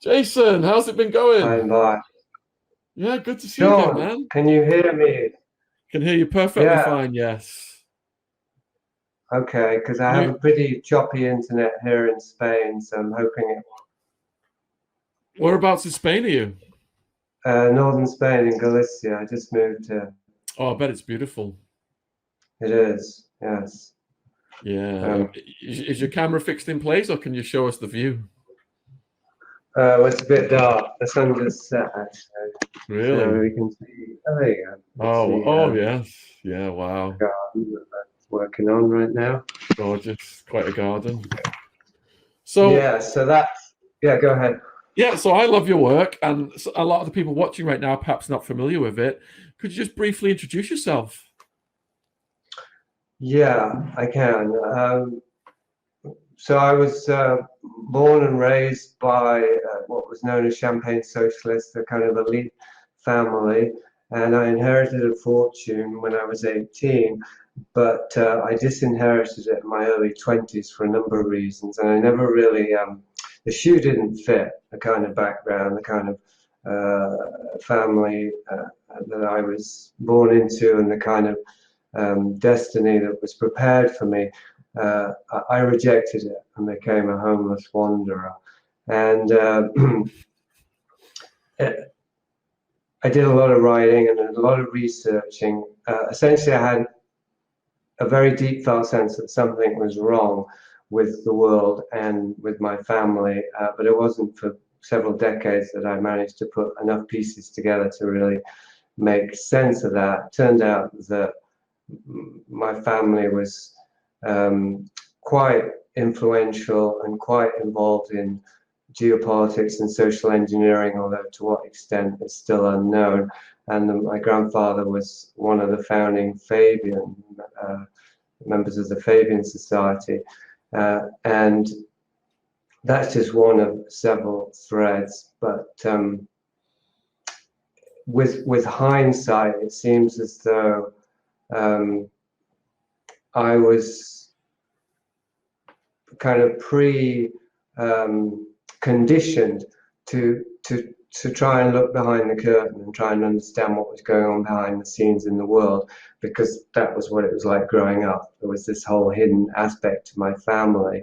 Jason, how's it been By going? and by. Yeah, good to see you again, Sean, man. can you hear me? Can hear you perfectly Yeah, fine, yes. okay, because I Can have you, a pretty choppy internet here in Spain, so I'm hoping it. whereabouts in Spain are you? Northern Spain in Galicia. I just moved here. Oh, I bet it's beautiful. It is, yes. Yeah. Um, Is your camera fixed in place or can you show us the view? well, it's a bit dark. The sun just set, actually, so Really? we can see. Oh, there you go. You can Oh, see oh yes. Yeah, wow. the garden that I'm working on right now. Gorgeous. Quite a garden. So, Yeah, so that's. Yeah, go ahead. yeah, so I love your work, and a lot of the people watching right now perhaps not familiar with it. Could you just briefly introduce yourself? Yeah, I can. So I was born and raised by what was known as Champagne socialists, a kind of elite family, and I inherited a fortune when I was 18, but I disinherited it in my early 20s for a number of reasons, and I never really, the shoe didn't fit the kind of background, the kind of family that I was born into, and the kind of destiny that was prepared for me. I rejected it and became a homeless wanderer. And I did a lot of writing and a lot of researching. Essentially, I had a very deep felt sense that something was wrong with the world and with my family, but it wasn't for several decades that I managed to put enough pieces together to really make sense of that. Turned out that my family was quite influential and quite involved in geopolitics and social engineering, although to what extent is still unknown. And my grandfather was one of the founding Fabian members of the Fabian Society, and that's just one of several threads. But with hindsight, it seems as though um, I was kind of conditioned to try and look behind the curtain and try and understand what was going on behind the scenes in the world, because that was what it was like growing up. There was this whole hidden aspect to my family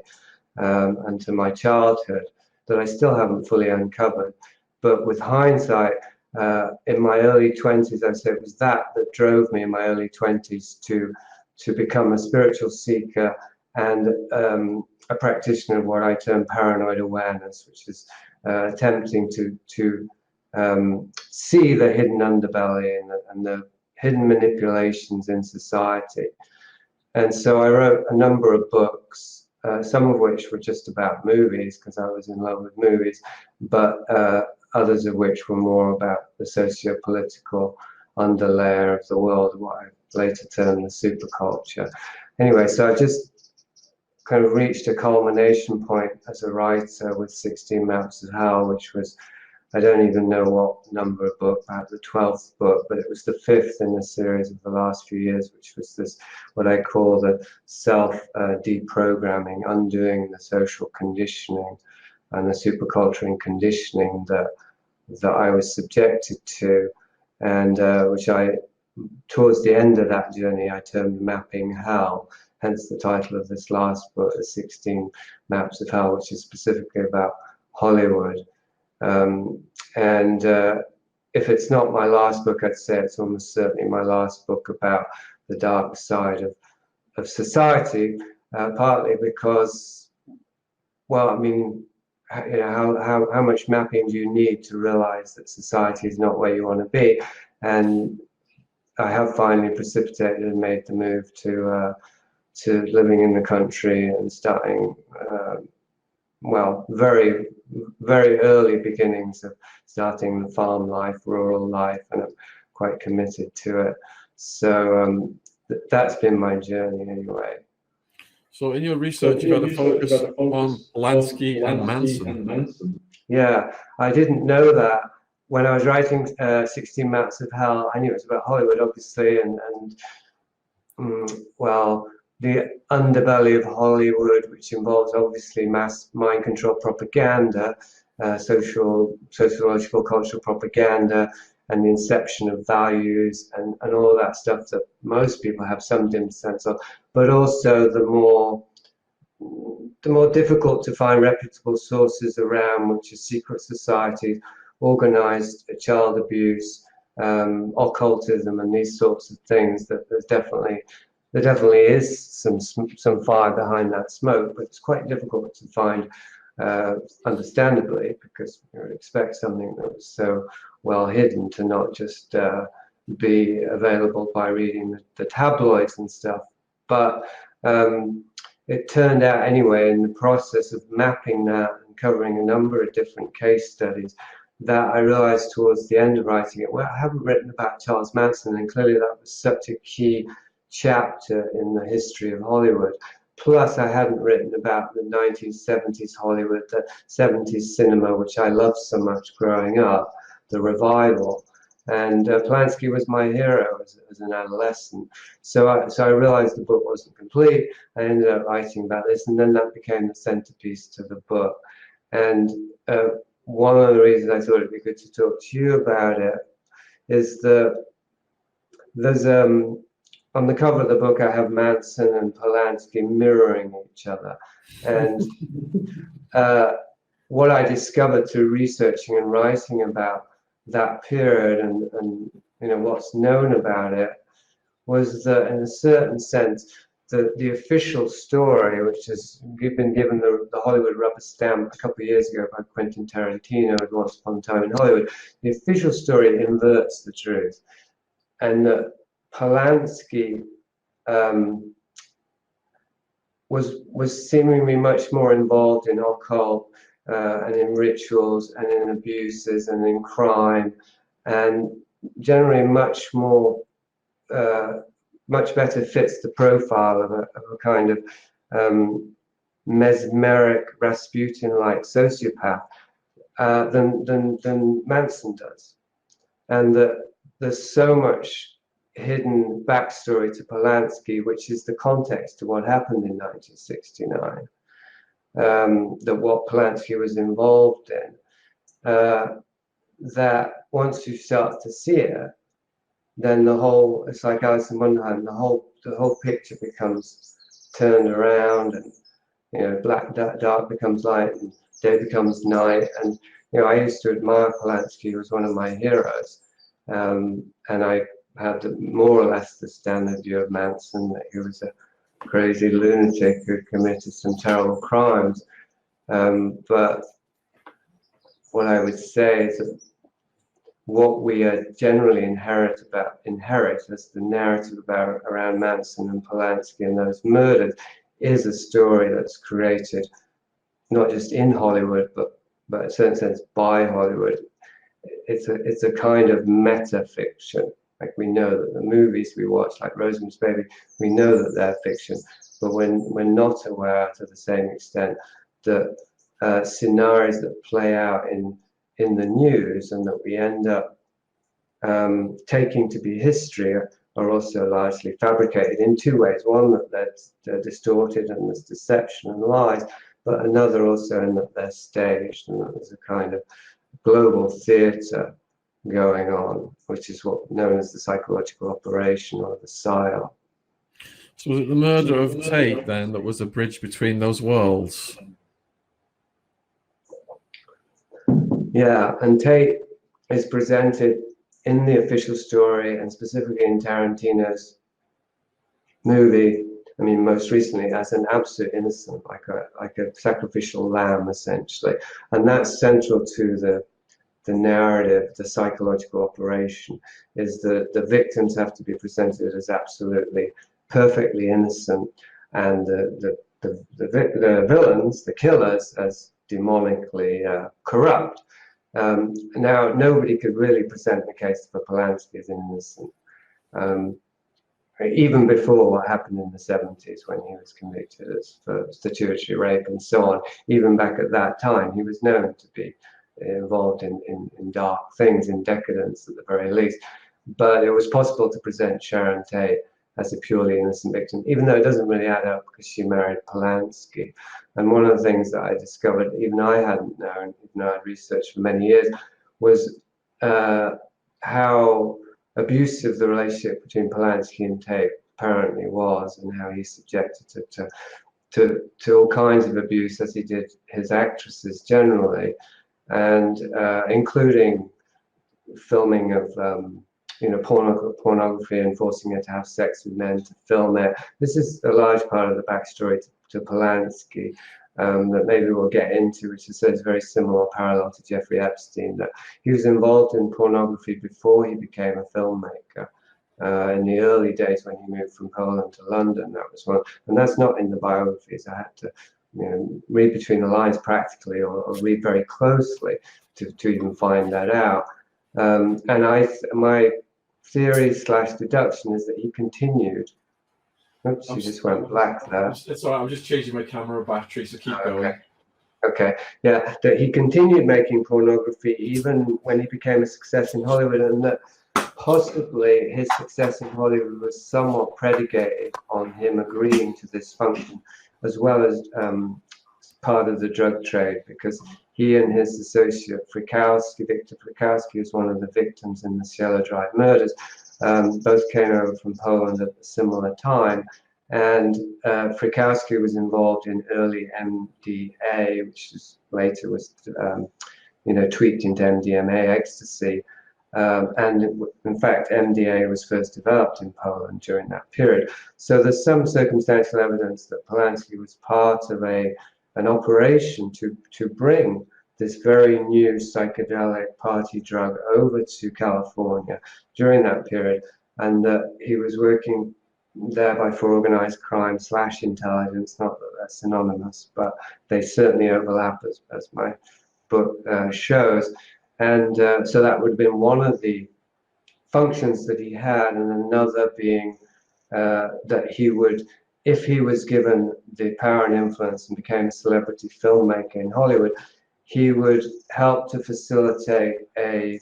and to my childhood that I still haven't fully uncovered. But with hindsight, in my early 20s, I say it was that drove me in my early 20s to become a spiritual seeker and a practitioner of what I term paranoid awareness, which is attempting to see the hidden underbelly and the hidden manipulations in society. And so I wrote a number of books, some of which were just about movies because I was in love with movies, but others of which were more about the socio-political underlayer of the world, what I later termed the superculture. Anyway, so I just kind of reached a culmination point as a writer with 16 Maps of Hell, which was, I don't even know what number of book, perhaps the 12th book, but it was the 5th in the series of the last few years, which was this, what I call the self deprogramming, undoing the social conditioning and the superculture and conditioning that I was subjected to, and which towards the end of that journey, I termed Mapping Hell, hence the title of this last book, The 16 Maps of Hell, which is specifically about Hollywood. And if it's not my last book, I'd say it's almost certainly my last book about the dark side of society, partly because, well, I mean, you know, how much mapping do you need to realize that society is not where you want to be? And I have finally precipitated and made the move to living in the country and starting, well, very, very early beginnings of starting the farm life, rural life, and I'm quite committed to it. So that's been my journey anyway. So in your So research, in you've your had a research, you've focus got a on focus on Polanski and Polanski Manson. and Manson. Yeah, I didn't know that when I was writing 16 Maps of Hell. I knew it was about Hollywood, obviously, and well, the underbelly of Hollywood, which involves obviously mass mind control propaganda, sociological, cultural propaganda, and the inception of values, and all of that stuff that most people have some dim sense of, but also the more difficult to find reputable sources around, which are secret societies, organized child abuse, occultism, and these sorts of things. That there definitely is some fire behind that smoke, but it's quite difficult to find, understandably, because you would expect something that was so well hidden to not just be available by reading the tabloids and stuff. But it turned out anyway, in the process of mapping that and covering a number of different case studies, that I realized towards the end of writing it, well, I haven't written about Charles Manson, and clearly that was such a key chapter in the history of Hollywood. Plus, I hadn't written about the 1970s Hollywood, the 70s cinema, which I loved so much growing up, the revival. And Polanski was my hero as an adolescent. So I realized the book wasn't complete. I ended up writing about this, and then that became the centerpiece to the book. And one of the reasons I thought it'd be good to talk to you about it is that there's on the cover of the book, I have Manson and Polanski mirroring each other. And what I discovered through researching and writing about that period and what's known about it was that, in a certain sense, the official story, which has been given the Hollywood rubber stamp a couple of years ago by Quentin Tarantino with Once Upon a Time in Hollywood, the official story inverts the truth. And that Polanski was seemingly much more involved in occult and in rituals and in abuses and in crime, and generally much better fits the profile of a kind of mesmeric Rasputin-like sociopath than Manson does. And that there's so much hidden backstory to Polanski, which is the context to what happened in 1969, that what Polanski was involved in, that once you start to see it, then it's like Alice in Wonderland, the whole picture becomes turned around, and black dark becomes light, and day becomes night. And I used to admire Polanski. He was one of my heroes, and I had more or less the standard view of Manson, that he was a crazy lunatic who committed some terrible crimes. But what I would say is that what we generally inherit as the narrative around Manson and Polanski and those murders is a story that's created not just in Hollywood, but in a certain sense by Hollywood. It's a kind of meta fiction. Like, we know that the movies we watch, like Rosemary's Baby, we know that they're fiction, but we're not aware to the same extent that scenarios that play out in the news and that we end up taking to be history are also largely fabricated in two ways. One, that they're distorted and there's deception and lies, but another also in that they're staged and that there's a kind of global theatre going on, which is what known as the psychological operation, or the psyop. So was it the murder of Tate then that was a bridge between those worlds? Yeah, and Tate is presented in the official story, and specifically in Tarantino's movie, I mean, most recently, as an absolute innocent, like a sacrificial lamb, essentially. And that's central to the narrative, the psychological operation, is that the victims have to be presented as absolutely perfectly innocent, and the villains, the killers, as demonically corrupt. Now, nobody could really present the case for Polanski as innocent, even before what happened in the 70s when he was convicted for statutory rape and so on. Even back at that time, he was known to be involved in dark things, in decadence at the very least. But it was possible to present Sharon Tate as a purely innocent victim, even though it doesn't really add up because she married Polanski. And one of the things that I discovered, even I hadn't known, even though I'd researched for many years, was how abusive the relationship between Polanski and Tate apparently was, and how he subjected her to all kinds of abuse, as he did his actresses generally, and including filming of pornography and forcing her to have sex with men to film it. This is a large part of the backstory to Polanski that maybe we'll get into, which is very similar parallel to Jeffrey Epstein, that he was involved in pornography before he became a filmmaker. In the early days when he moved from Poland to London, that was one, and that's not in the biographies. I had to read between the lines practically, or read very closely to even find that out. And my theory / deduction is that he continued. Oops, you just went black there. It's all right. I'm just changing my camera battery, so keep going. Okay, yeah, that he continued making pornography even when he became a success in Hollywood, and that possibly his success in Hollywood was somewhat predicated on him agreeing to this function, as well as part of the drug trade, because he and his associate Victor Frykowski, is one of the victims in the Cielo Drive murders, both came over from Poland at a similar time. And Frykowski was involved in early MDA, which later was tweaked into MDMA, ecstasy. And in fact, MDA was first developed in Poland during that period. So there's some circumstantial evidence that Polanski was part of an operation to bring this very new psychedelic party drug over to California during that period, and that he was working thereby for organized crime / intelligence. Not that they're synonymous, but they certainly overlap, as my book shows. And so that would have been one of the functions that he had, and another being that he would, if he was given the power and influence and became a celebrity filmmaker in Hollywood, he would help to facilitate a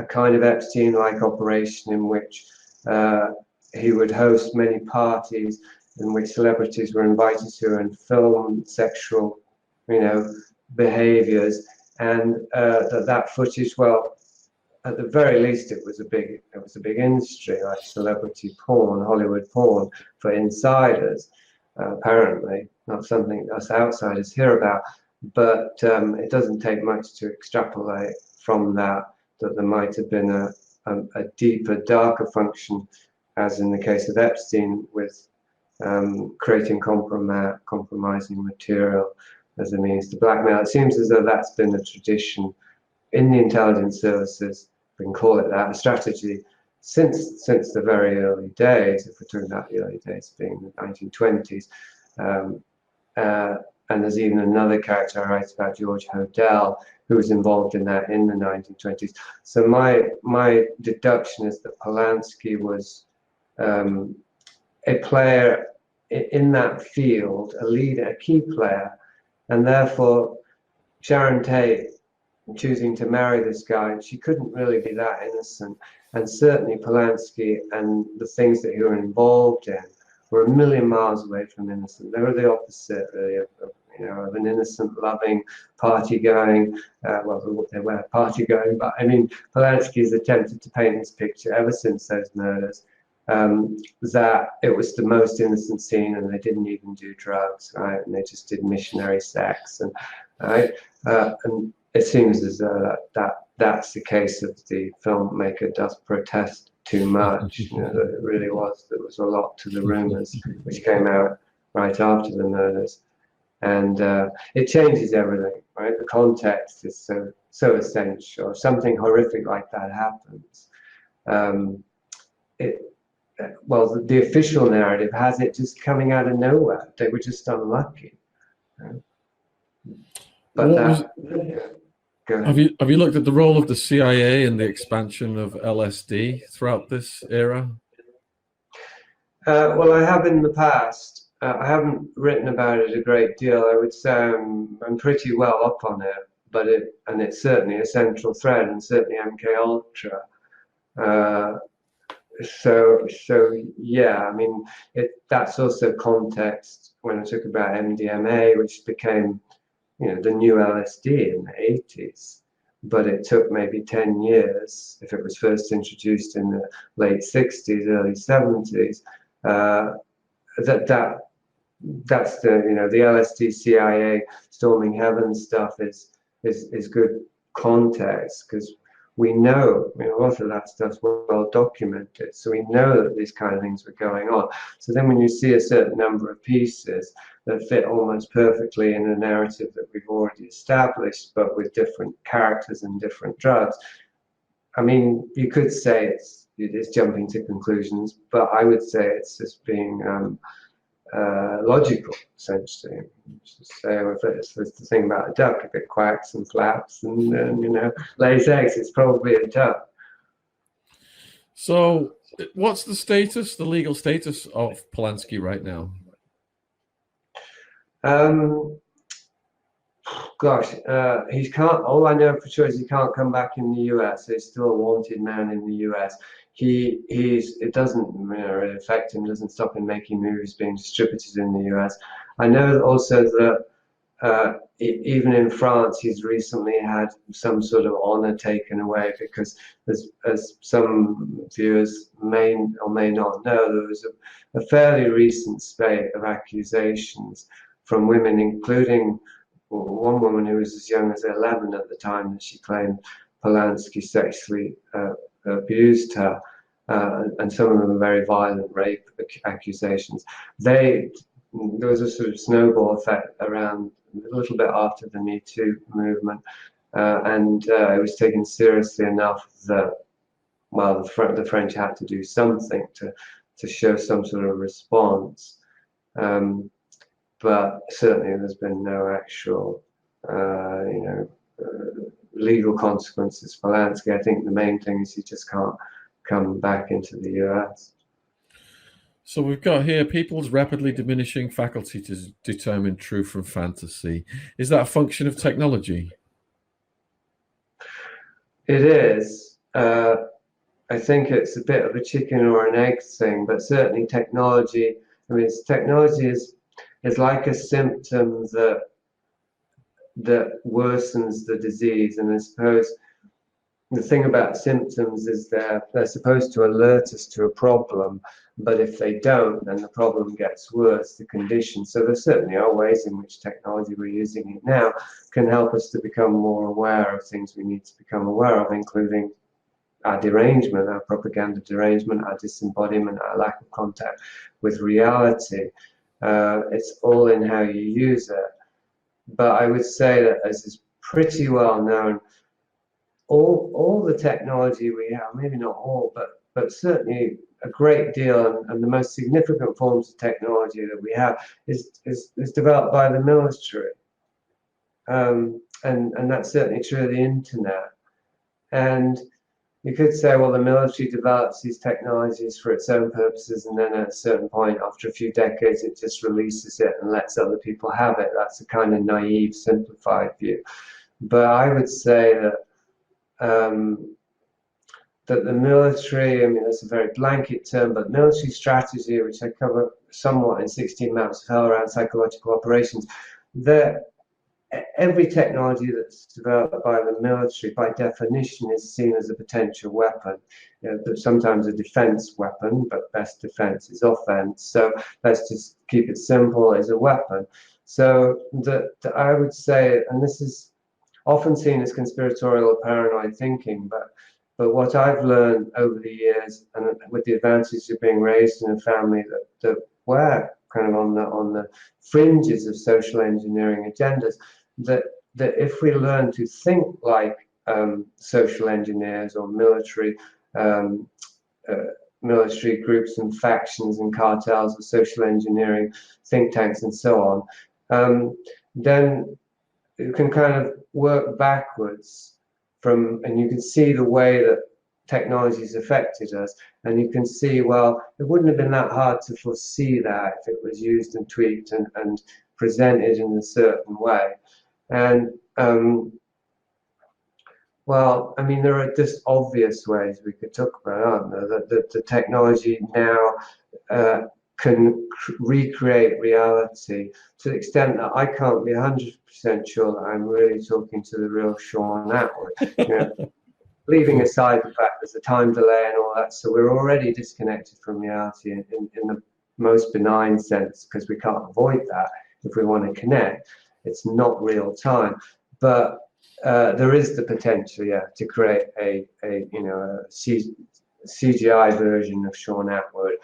kind of Epstein-like operation in which he would host many parties in which celebrities were invited to and film sexual, behaviors, and that footage, well, at the very least, it was a big industry, like celebrity porn, Hollywood porn for insiders. Apparently, not something us outsiders hear about, but it doesn't take much to extrapolate from that there might have been a deeper, darker function, as in the case of Epstein, with creating compromising material as a means to blackmail. It seems as though that's been a tradition in the intelligence services, we can call it that, a strategy since the very early days, if we're talking about the early days being the 1920s. And there's even another character I write about, George Hodel, who was involved in that in the 1920s. So my deduction is that Polanski was a player in that field, a leader, a key player, and therefore Sharon Tate choosing to marry this guy, she couldn't really be that innocent. And certainly Polanski and the things that he were involved in were a million miles away from innocent. They were the opposite, really, of an innocent, loving, party-going. Well, they were party-going, but I mean, Polanski has attempted to paint this picture ever since those murders, that it was the most innocent scene, and they didn't even do drugs, right? And they just did missionary sex, and right. And it seems as though that's the case of the filmmaker does protest too much. That it really was. There was a lot to the rumors which came out right after the murders, and it changes everything. Right, the context is so essential. If something horrific like that happens, the official narrative has it just coming out of nowhere. They were just unlucky. But have you looked at the role of the CIA in the expansion of LSD throughout this era? Well, I have in the past. I haven't written about it a great deal. I would say I'm pretty well up on it, but it's certainly a central thread, and certainly MK Ultra so yeah, I mean, that's also context when I talk about MDMA, which became, the new LSD in the 80s. But it took maybe 10 years, if it was first introduced in the late 60s, early 70s, uh, that that that's the LSD CIA storming heaven stuff is good context, because we know, a lot of that stuff's well documented, so we know that these kind of things were going on. So then when you see a certain number of pieces that fit almost perfectly in a narrative that we've already established, but with different characters and different drugs, I mean, you could say it's jumping to conclusions, but I would say it's just being logical, essentially. So if it's the thing about a duck, if it quacks and flaps and lays eggs, it's probably a duck. So, what's the legal status of Polanski right now? Gosh, he can't. All I know for sure is he can't come back in the US. He's still a wanted man in the US. It doesn't really affect him. Doesn't stop him making movies being distributed in the US. I know also that even in France, he's recently had some sort of honor taken away because, as some viewers may or may not know, there was a fairly recent spate of accusations from women, including one woman who was as young as 11 at the time that she claimed Polanski sexually abused her, and some of them are very violent rape accusations. There was a sort of snowball effect around a little bit after the Me Too movement, and it was taken seriously enough that, well, the French had to do something to show some sort of response. But certainly there's been no actual, legal consequences for Polanski. I think the main thing is he just can't come back into the US. So we've got here people's rapidly diminishing faculty to determine truth from fantasy. Is that a function of technology? It is. I think it's a bit of a chicken or an egg thing, but certainly technology. I mean, technology is like a symptom that worsens the disease, and I suppose the thing about symptoms is they're supposed to alert us to a problem, but if they don't, then the problem gets worse, the condition. So there certainly are ways in which technology, we're using it now, can help us to become more aware of things we need to become aware of, including our derangement, our propaganda derangement, our disembodiment, our lack of contact with reality. It's all in how you use it. But I would say that, as is pretty well known, all the technology we have, maybe not all, but certainly a great deal, and the most significant forms of technology that we have is developed by the military. And that's certainly true of the internet. And you could say, well, the military develops these technologies for its own purposes, and then at a certain point, after a few decades, it just releases it and lets other people have it. That's a kind of naive, simplified view. But I would say that that the military, I mean, that's a very blanket term, but military strategy, which I cover somewhat in 16 Maps of Hell around psychological operations, every technology that's developed by the military, by definition, is seen as a potential weapon. But sometimes a defense weapon, but best defense is offense. So let's just keep it simple, as a weapon. So I would say, and this is often seen as conspiratorial or paranoid thinking, but what I've learned over the years, and with the advantage of being raised in a family that were kind of on the fringes of social engineering agendas, that if we learn to think like social engineers or military groups and factions and cartels of social engineering think tanks and so on, then you can kind of work backwards from, and you can see the way that technology has affected us, and you can see, well, it wouldn't have been that hard to foresee that if it was used and tweaked and presented in a certain way. And Well, I mean, there are just obvious ways we could talk about, aren't there? That the technology now uh, can recreate reality to the extent that I can't be 100% sure that I'm really talking to the real Shaun Attwood. You know, leaving aside the fact there's a time delay and all that, so we're already disconnected from reality in the most benign sense because we can't avoid that if we want to connect. It's not real time, but there is the potential, yeah, to create a you know a CGI version of Shaun Attwood,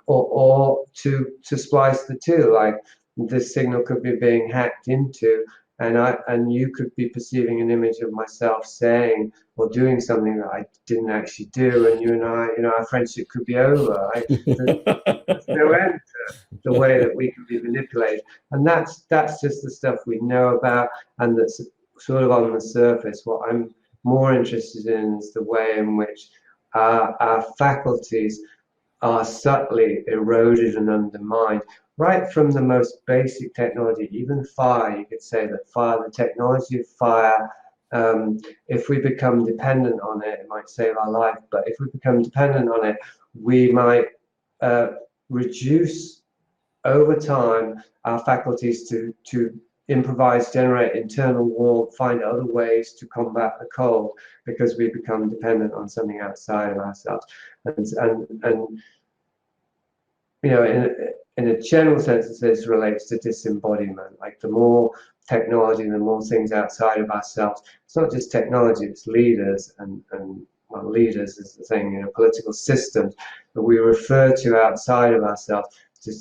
or to splice the two. Like this signal could be being hacked into, and you could be perceiving an image of myself saying or doing something that I didn't actually do, and you and I, you know, our friendship could be over. Right? There's no end to the way that we can be manipulated, and that's just the stuff we know about, and that's sort of on the surface. What I'm more interested in is the way in which our faculties are subtly eroded and undermined, right from the most basic technology, even fire. You could say that fire, the technology of fire, if we become dependent on it, it might save our life. But if we become dependent on it, we might reduce over time our faculties to improvise, generate internal warmth, find other ways to combat the cold because we become dependent on something outside of ourselves. And you know, in a general sense, this relates to disembodiment. Like the more technology, the more things outside of ourselves. It's not just technology; it's leaders and well, leaders is the thing. You know, political systems that we refer to outside of ourselves to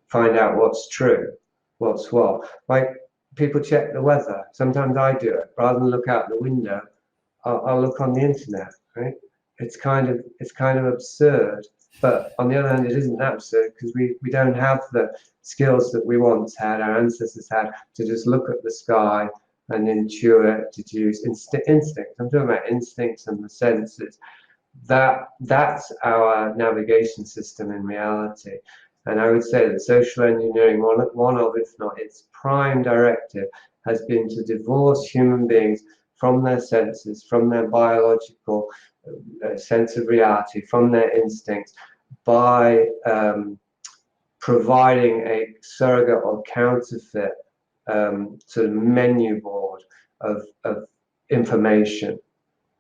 find out what's true, what's what. Like people check the weather. Sometimes I do it rather than look out the window. I'll look on the internet. Right? It's kind of absurd. But on the other hand, it isn't absurd because we don't have the skills that we once had, our ancestors had, to just look at the sky and intuit, to use instincts. I'm talking about instincts and the senses. That's our navigation system in reality. And I would say that social engineering, one of, if not its prime directive, has been to divorce human beings from their senses, from their biological sense of reality, from their instincts, by providing a surrogate or counterfeit sort of menu board of information.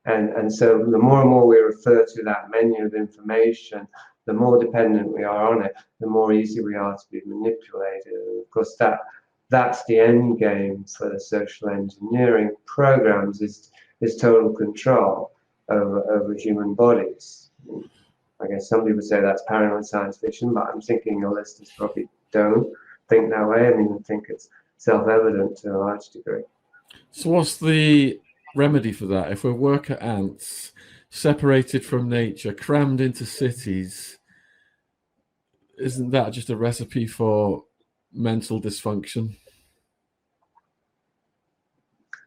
And so the more and more we refer to that menu of information, the more dependent we are on it, the more easy we are to be manipulated. And of course, that's the end game for the social engineering programs is total control over human bodies. I guess some people say that's paranoid science fiction, but I'm thinking your listeners probably don't think that way. I mean, I think it's self-evident to a large degree. So what's the remedy for that? If we're worker ants, separated from nature, crammed into cities, isn't that just a recipe for mental dysfunction?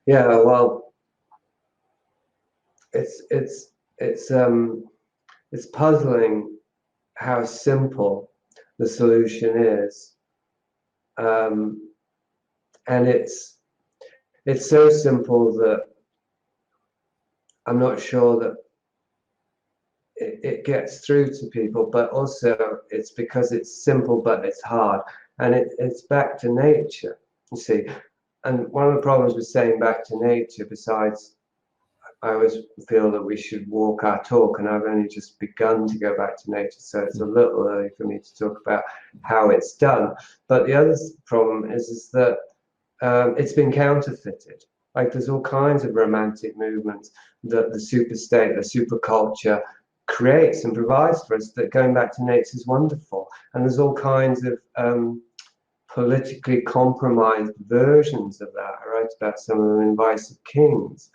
Yeah, well, it's puzzling how simple the solution is, and it's so simple that I'm not sure that it gets through to people, but also it's because it's simple but it's hard, and it's back to nature, you see. And one of the problems with saying back to nature, besides I always feel that we should walk our talk, and I've only just begun to go back to nature, so it's a little early for me to talk about how it's done. But the other problem is that it's been counterfeited. Like there's all kinds of romantic movements that the super state, the super culture creates and provides for us. That going back to nature is wonderful, and there's all kinds of politically compromised versions of that. I write about some of them in Vice of Kings.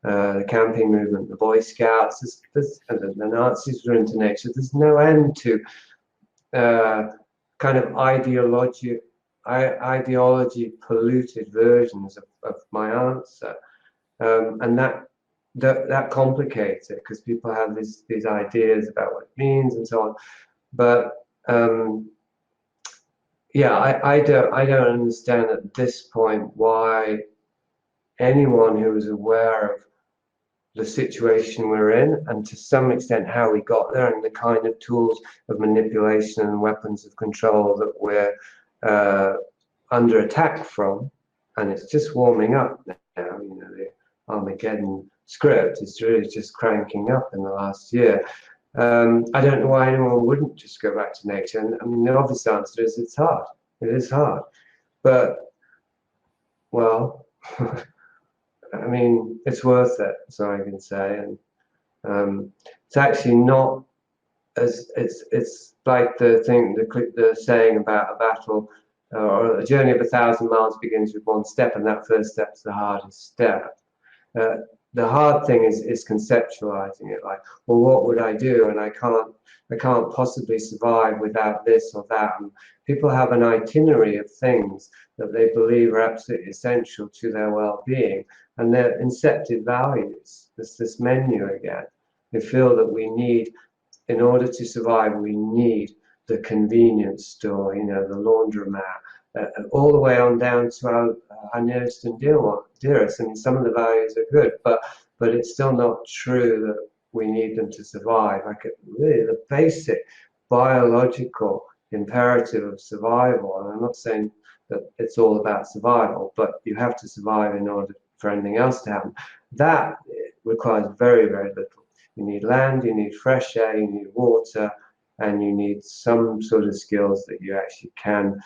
The camping movement, the Boy Scouts, the Nazis were into nature. There's no end to kind of ideology polluted versions of my answer, and that complicates it because people have these ideas about what it means and so on. But yeah, I don't understand at this point why anyone who is aware of the situation we're in, and to some extent how we got there, and the kind of tools of manipulation and weapons of control that we're under attack from. And it's just warming up now. You know, the Armageddon script is really just cranking up in the last year. I don't know why anyone wouldn't just go back to nature. And I mean, the obvious answer is it's hard. It is hard. But, well, I mean, it's worth it, so I can say. And it's actually not as, it's like the saying about a battle or a journey of 1,000 miles begins with one step, and that first step's the hardest step. The hard thing is conceptualizing it, like, well, what would I do? And I can't possibly survive without this or that. And people have an itinerary of things that they believe are absolutely essential to their well-being, and they're incepted values. There's this menu again. They feel that we need, in order to survive, we need the convenience store, you know, the laundromat, all the way on down to our nearest and dearest. I mean, some of the values are good, but it's still not true that we need them to survive. Like, really, the basic biological imperative of survival, and I'm not saying that it's all about survival, but you have to survive in order for anything else to happen. That requires very, very little. You need land, you need fresh air, you need water, and you need some sort of skills that you actually can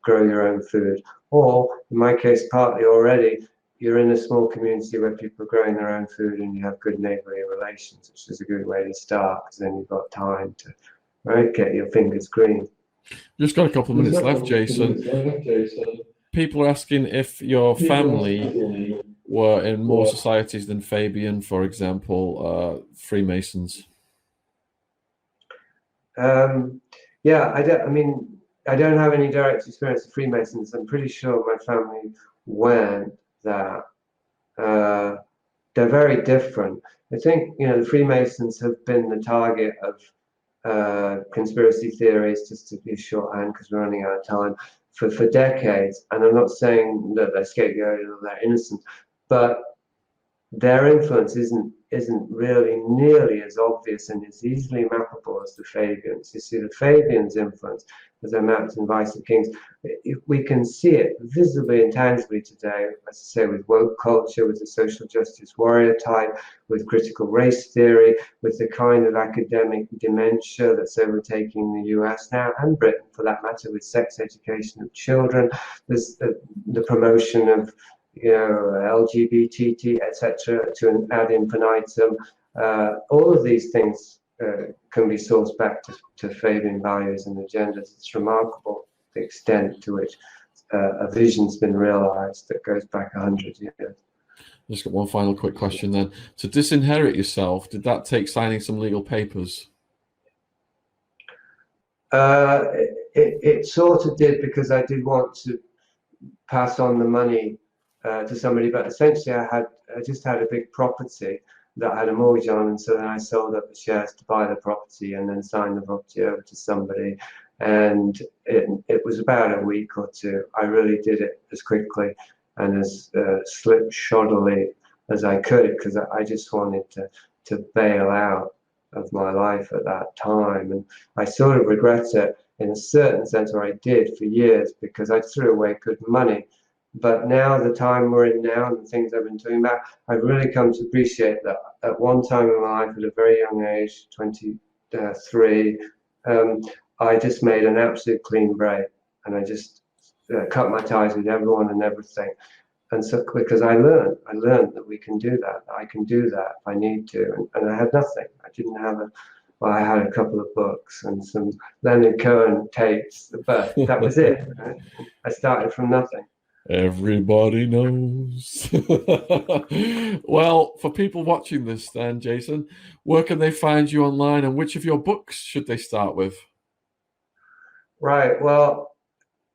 grow your own food. Or, in my case, partly already, you're in a small community where people are growing their own food and you have good neighborly relations, which is a good way to start, because then you've got time to get your fingers green. Just got a couple of minutes left, Jason. People are asking if your family were in more societies than Fabian, for example, Freemasons. Yeah, I don't have any direct experience of Freemasons. I'm pretty sure my family weren't that. They're very different. I think, you know, the Freemasons have been the target of conspiracy theories, just to be shorthand because we're running out of time, for decades. And I'm not saying that they're scapegoated or they're innocent, but their influence isn't really nearly as obvious and as easily mappable as the Fabians. You see, the Fabians' influence, as I mapped in Vice of Kings, we can see it visibly and tangibly today, as I say, with woke culture, with the social justice warrior type, with critical race theory, with the kind of academic dementia that's overtaking the US now, and Britain for that matter, with sex education of children. There's the promotion of, you know, LGBT, etc., to ad infinitum. All of these things can be sourced back to Fabian values and agendas. It's remarkable the extent to which a vision's been realized that goes back 100 years. Just got one final quick question then. To disinherit yourself, did that take signing some legal papers? It sort of did, because I did want to pass on the money to somebody, but essentially I just had a big property that I had a mortgage on, and so then I sold up the shares to buy the property and then signed the property over to somebody, and it was about a week or two. I really did it as quickly and as slipshoddily as I could, because I just wanted to bail out of my life at that time, and I sort of regret it in a certain sense, or I did for years, because I threw away good money. But now, the time we're in now, and the things I've been talking about, I've really come to appreciate that at one time in my life, at a very young age, 23, I just made an absolute clean break, and I just cut my ties with everyone and everything. And so, because I learned that we can do that. I can do that if I need to. And I had nothing. I didn't have well, I had a couple of books and some Leonard Cohen tapes, but that was it. I started from nothing. Everybody knows. Well, for people watching this then, Jason, where can they find you online, and which of your books should they start with? Right, well,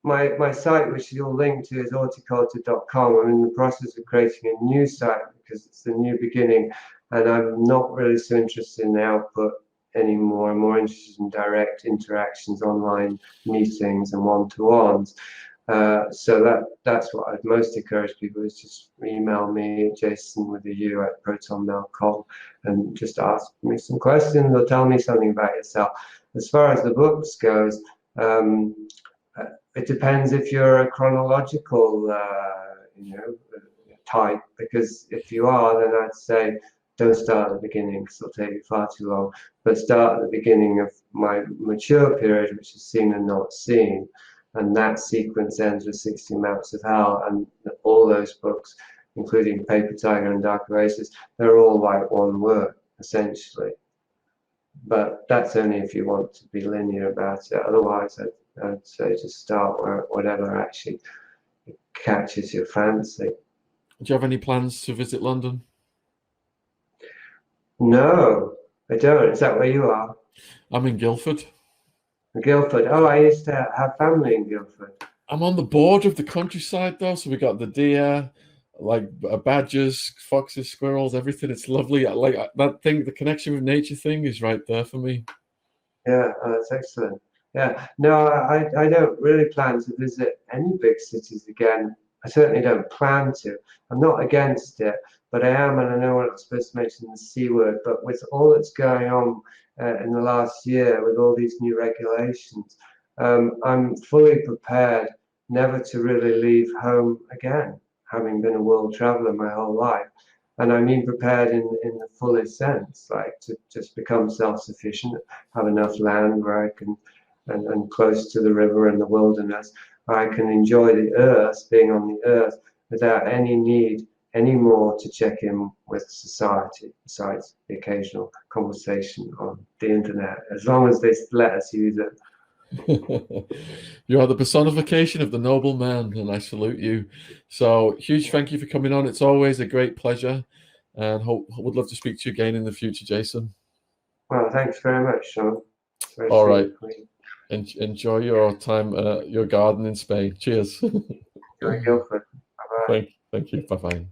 my site, which you'll link to, is horticulture.com. I'm in the process of creating a new site because it's the new beginning, and I'm not really so interested in the output anymore. I'm more interested in direct interactions, online meetings and one-to-ones. So that's what I'd most encourage people is just email me, Jasun with a U at protonmail.com, and just ask me some questions or tell me something about yourself. As far as the books goes, it depends if you're a chronological, type, because if you are, then I'd say don't start at the beginning because it'll take you far too long, but start at the beginning of my mature period, which is seen and not seen. And that sequence ends with 16 Maps of Hell, and all those books, including Paper Tiger and Dark Oasis, they're all like one work, essentially. But that's only if you want to be linear about it. Otherwise, I'd say just start where whatever actually catches your fancy. Do you have any plans to visit London? No, I don't. Is that where you are? I'm in Guildford. Guildford. Oh, I used to have family in Guildford. I'm on the border of the countryside though, so we got the deer, like badgers, foxes, squirrels, everything. It's lovely. Like that thing, the connection with nature thing is right there for me. Yeah, that's excellent. Yeah, no, I don't really plan to visit any big cities again. I certainly don't plan to. I'm not against it, but I am, and I know we're not supposed to mention the C word, but with all that's going on in the last year, with all these new regulations, I'm fully prepared never to really leave home again, having been a world traveler my whole life. And I mean prepared in the fullest sense, like to just become self-sufficient, have enough land where I can, and close to the river and the wilderness, where I can enjoy the earth, being on the earth, without any need anymore to check in with society, besides the occasional conversation on the internet, as long as they let us use it. You are the personification of the noble man, and I salute you. So, huge thank you for coming on. It's always a great pleasure, and would love to speak to you again in the future, Jasun. Well, thanks very much, Shaun. Very All right. sweet. Enjoy your time, your garden in Spain. Cheers. Enjoy Guildford. Bye-bye. Thank you. Bye bye.